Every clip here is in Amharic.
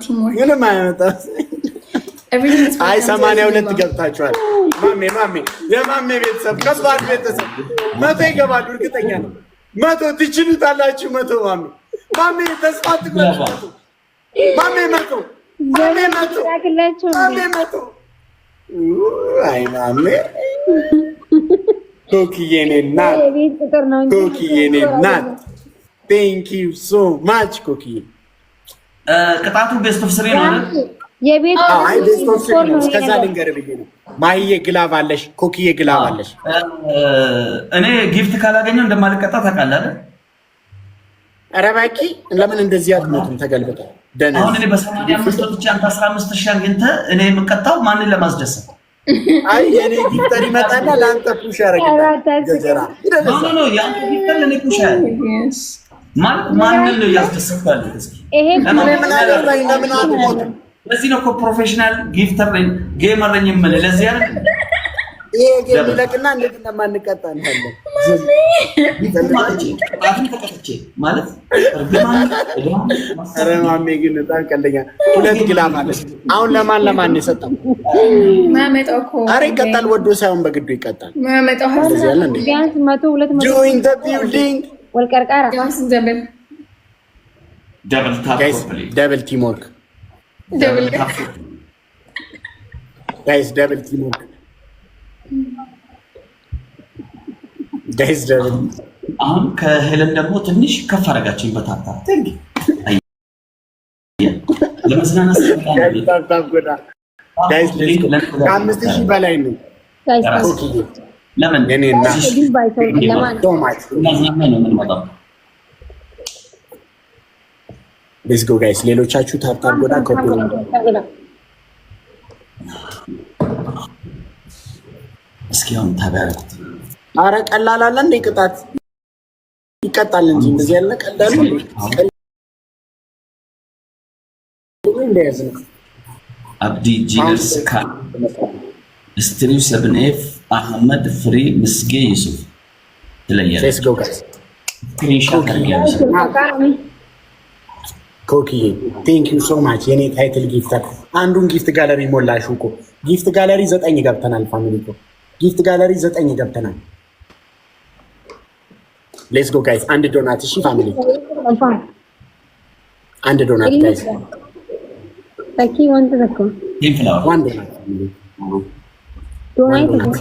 ምንም አይመጣም። አይ 82 ገብታችኋል። ማሜ የማሜ ቤተሰብ ከባድ ቤተሰብ 100 ይገባሉ እርግጠኛ ነው። 100 ትችሉታላችሁ። 100 ማሜ ተስፋ አትቁረጡ። ማሜ 100 አይ ማሜ ኮኪዬ ናት ኮኪዬ ናት። ቴንክ ዩ ሶ ማች ኮኪዬ። ቅጣቱ ቤስት ኦፍ 3 ነው አይደል? የቤት አይ ቤስት ኦፍ 3 ነው። እስከዛ ልንገርህ ብዬ ነው። ማይዬ ግላብ አለሽ፣ ኮኪዬ ግላብ አለሽ። እኔ ጊፍት ካላገኘው እንደማልቀጣ ታውቃለህ አይደል? ኧረ እባክህ ለምን እንደዚህ አትሞትም? ተገልብጠ ደህና አሁን እኔ በ85 ብቻ 15 ሺህ አግኝተህ እኔ የምቀጣው ማንን ለማስደሰት? አይ የኔ ጊፍተር ይመጣና ለአንተ ፑሽ ያደርግልሃል። ገጀራ ኖ የአንተ ጊፍተር ለኔ ፑሽ ያደርግ ማለት ማንን ነው ያስደሰታል? እስኪ ይሄ ምን አደረገኝ? ለምን አትሞትም? ለዚህ ነው እኮ ፕሮፌሽናል ጊፍተር ነኝ ጌመር ነኝ የምልህ። ለዚህ አይደል ይሄ ጌም ይለቅና እንዴት እንደማንቀጣ እንታለን። ማለት ኧረ ማሜ ግን በጣም ቀልደኛ። 2 ግላብ አለሽ። አሁን ለማን ነው የሰጠው? ኧረ ይቀጣል። ወዶ ሳይሆን በግዱ ይቀጣል። ቢያንስ 100 200 ጆይን ዘ ቢልዲንግ ወልቀርቃራ ደብል ቲም ወርክ ጋይስ ደብል ቲም ወርክ ጋይስ ደብል። አሁን ከሄለን ደግሞ ትንሽ ከፍ አደረጋችን በታታ ለመዝናናት ጋይስ ከ5000 በላይ ነው። ለምን የኔና ሌትስ ጎ ጋይስ። ሌሎቻችሁ ታፕታፕ ጎዳ ኮፒ እስኪ አሁን ታባያት። አረ ቀላል አለ እንደ ቅጣት ይቀጣል እንጂ እንደዚህ ያለ ቀላል ነው። አብዲ ጂነርስ ካ ስትሪው 7ኤፍ አህመድ ፍሪ ምስጌ ዩሱፍ ትለያለች። ሌትስ ጎ ጋይስ። ኮኪዬ ቴንክ ዩ ሶ ማች የኔ ታይትል ጊፍተር። አንዱን ጊፍት ጋለሪ ሞላሽው እኮ። ጊፍት ጋለሪ 9 ገብተናል። ፋሚሊ እኮ ጊፍት ጋለሪ 9 ገብተናል። ሌትስ ጎ ጋይስ። አንድ ዶናት እሺ ፋሚሊ፣ አንድ ዶናት ጋይስ። ታኪ ወንድ ዘኮ ዋን ዶናት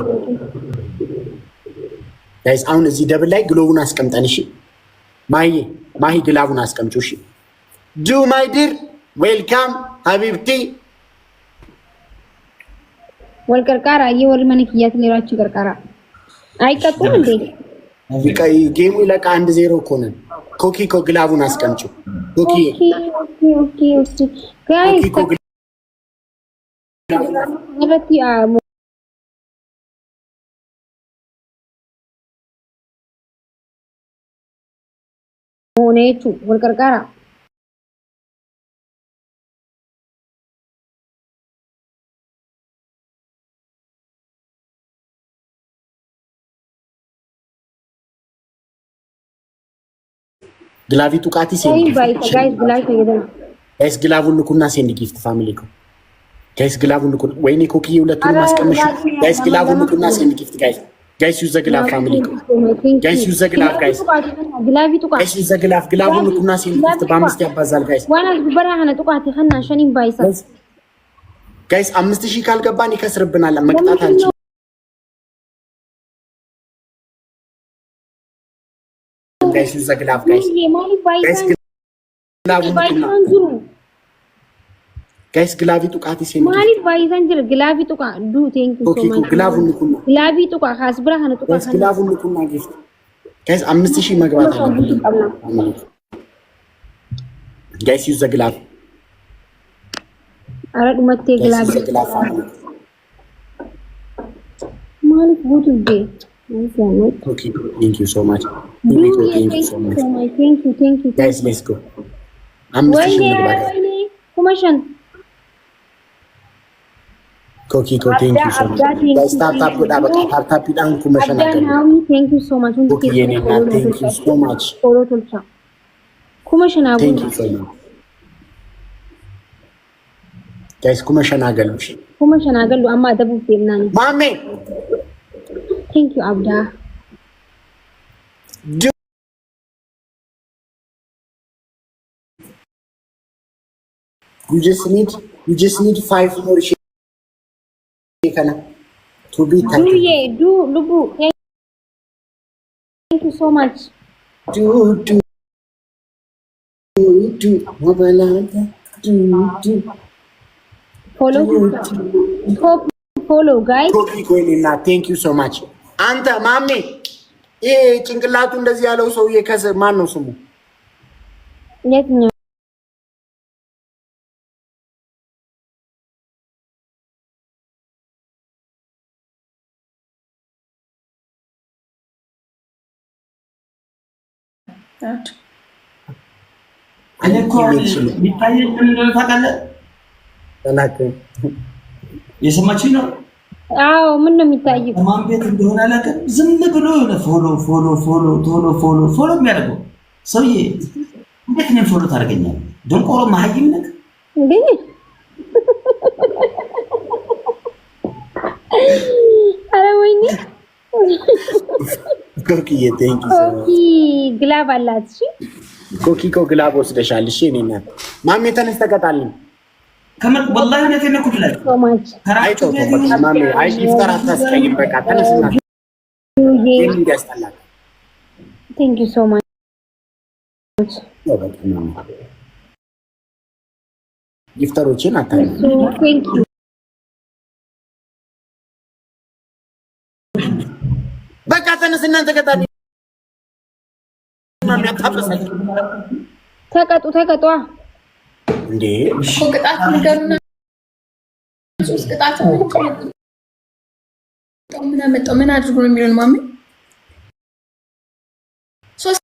ጋይስ። አሁን እዚህ ደብል ላይ ግሎቡን አስቀምጠን እሺ። ማሂ ግላቡን አስቀምጪው እሺ። ዱ ማይ ዲር ዌልካም ሀቢብቲ ወልቀርቃራ የወል መንክያት ሌላችሁ ቀርቃራ አይቀጡም እንዴ? ጌሙ ይለቃ 1-0 እኮ ነን። ኮኪ ግላቡን አስቀምጪው ኮኪ። ኦኬ ጋይስ ሆኔቹ ወልቀርቃራ ግላቪ ጡቃቲ ሴንድ ጋይስ ግላቡን ንኩና ሴንድ ጊፍት ፋሚሊ እኮ ጋይስ ግላቡን ንኩ። ወይኔ ኮኪዬ ሁለቱን ማስቀምሽ ጋይስ ግላቡን ንኩና ሴንድ ጊፍት ጋይስ ዩዘ ግላብ ፋሚሊ እኮ ጋይስ ዩዘ ግላብ ጋይስ ዩዘ ግላብ ግላቡን ንኩና ሴንድ ጊፍት በ5 ያባዛል ጋይስ። ጋይስ 5000 ካልገባን ይከስርብናል። መቅጣት አንችልም ጋይስ ዩዘ ግላብ ጋይስ ጋይስ ግላቪ ጡቃቲ ሴንድ ማለት ባይዘንጅር ግላቪ ጡቃ ዱ ቴንክ ዩ ሶ ማች ግላቡን ንኩና ግላቪ ጡቃ ካስብራ ሀነ ጡቃ ግላቡን ንኩና ጊፍት ጋይስ 5000 መግባት አለበት ጋይስ ዩዘ ግላብ አረድ መቴ ግላቪ ማለት ጉድ ዴ Okay, thank you so much. Thank you. Guys, let's go. I'm Commission. Koki, thank you so much. Guys, tap down commission. Thank you so much. Okay, thank you so much. Commission. Thank you so much. ጋይስ ኩመሸናገሉ አማ ደቡብ የምናኝ ማሜ ቴንክ ዩ አብዳ you just need 5 more shekana to be thanked. Do lubu thank you so much. Do mobalanta do follow guys. Copy ኮይና thank you so much. አንተ ማሜ ይሄ ጭንቅላቱ እንደዚህ ያለው ሰውዬ ከስር ማን ነው ስሙ? የትኛው? እኔ እኮ የሚታየኝ ምን እንደሆነ ታውቃለህ? የሰማችኝ ነው? አዎ ምን ነው የሚታየው? ማን ቤት እንደሆነ አላውቅም። ዝም ብሎ የሆነ ፎሎ የሚያደርገው ሰውዬ እንዴት ነው ፎሎ ታደርገኛለህ? ደንቆሮ መሀይም ነህ እንዴ? ኧረ ወይኔ ኮኪዬ ቴንክ ዩ ኮኪ ግላብ አላት። እሺ ኮኪ ግላብ ወስደሻል። እሺ እኔ እና ማሜ ተነስ ተቀጣልኝ። ከመጥ ወላሂ እውነቴን ነው ኩብላይ ሶማች አይቶ ማሜ አይ ይፍጠር አታስቀይም። በቃ ተነስና ይሄን ያስጠላል። ቴንክ ዩ ሶ ማች ይፍጠሮችን አታዩ። ቴንክ ዩ በቃ ተነስና ተቀጣልኝ። ማሜ አታፈሰኝ። ተቀጡ እንዴ ቅጣት ነገሩና ሶስት ቅጣት ምን አመጣው? ምን አድርጎ ነው የሚሆን? ማሜ ሶስት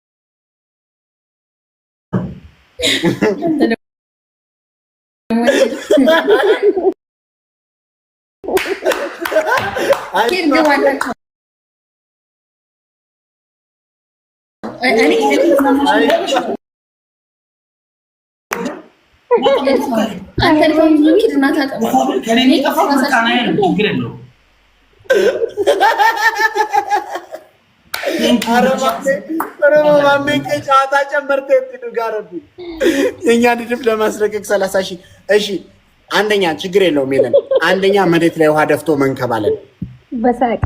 የኛ ድድፍ ለማስለቀቅ 30 ሺህ። እሺ አንደኛ ችግር የለውም የለን። አንደኛ መሬት ላይ ውሃ ደፍቶ መንከባለን በሳቅ።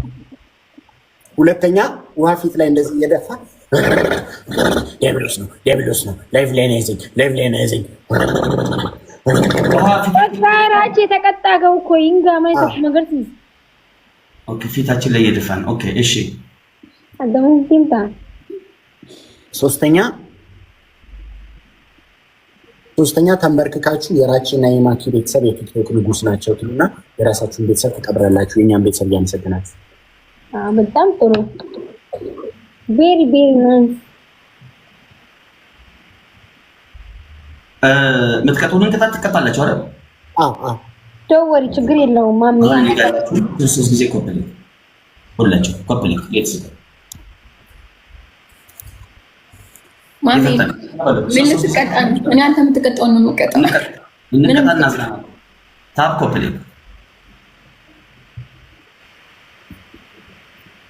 ሁለተኛ ውሃ ፊት ላይ እንደዚህ እየደፋ ዲያብሎስ ነው ላይቭ ላይ ነው ያዘኝ ራቼ የተቀጣገው እኮ ይንጋ ማለት ነገር ሲስ ኦኬ ፊታችን ላይ እየደፋን ኦኬ እሺ አደሙ ቲምታ ሶስተኛ ተንበርክካችሁ የራቼና የማኪ ቤተሰብ የቲክቶክ ንጉስ ናቸው ትሉና የራሳችሁን ቤተሰብ ተቀብራላችሁ። የኛን ቤተሰብ ያመሰግናችሁ። በጣም ጥሩ ቬሪ ናይስ። ምትቀጡንን ቅጣት ትቀጣላችሁ አይደል? ደወሪ ችግር የለውም ማሚ። ሶስት ጊዜ ኮፕሊንግ ሁላችሁ ኮፕሊንግ ሌትስ ማሚ ምን ትቀጣ? እኔ አንተ የምትቀጣውን ነው የምቀጣው። እንቀጣና ስራ ታፕ ኮፕሊንግ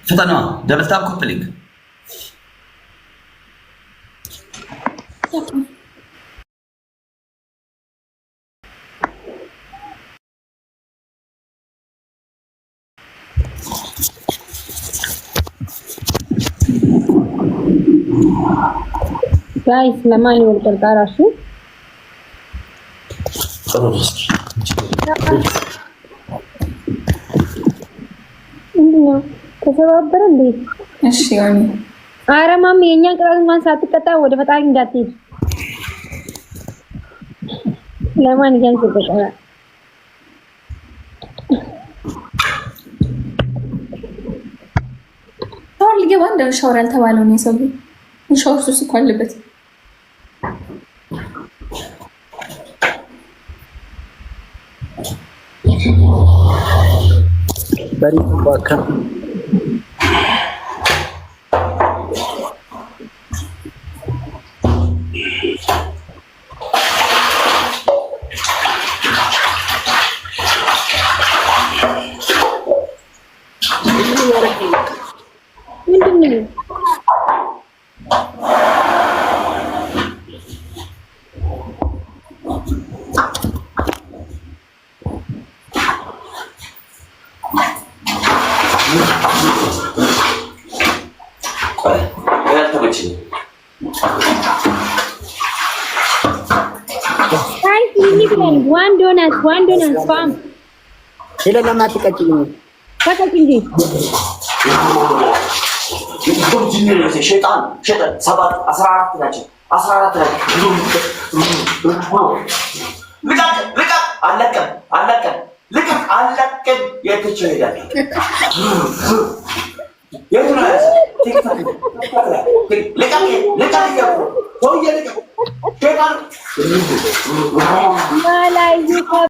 ፈተና ደብል ታፕ ኮፕሊንግ ጋይስ ለማን ይወልቀል ራሱ እንዴ ተሰባበረ እንዴ? እሺ ያኒ ኧረ ማሚ የኛን ቅጣት ማን ሳትቀጣ ወደ ፈጣሪ እንዳትሄድ። ለማን ይገንዘበሻል? ሻወር ሊገባ እንደ ሻወር ያልተባለው ነው ሰው ሻወር ሱስ እኮ አለበት። በሪ ባካ ዋን ዶናት ፋም ሄለን ለምን አትቀጭኝ? ተቀጭ እንጂ ሸይጣን 7 14 ናቸው 14 ናቸው። ልቀቅ አለቀም የትቼ እሄዳለሁ። ልቀቅ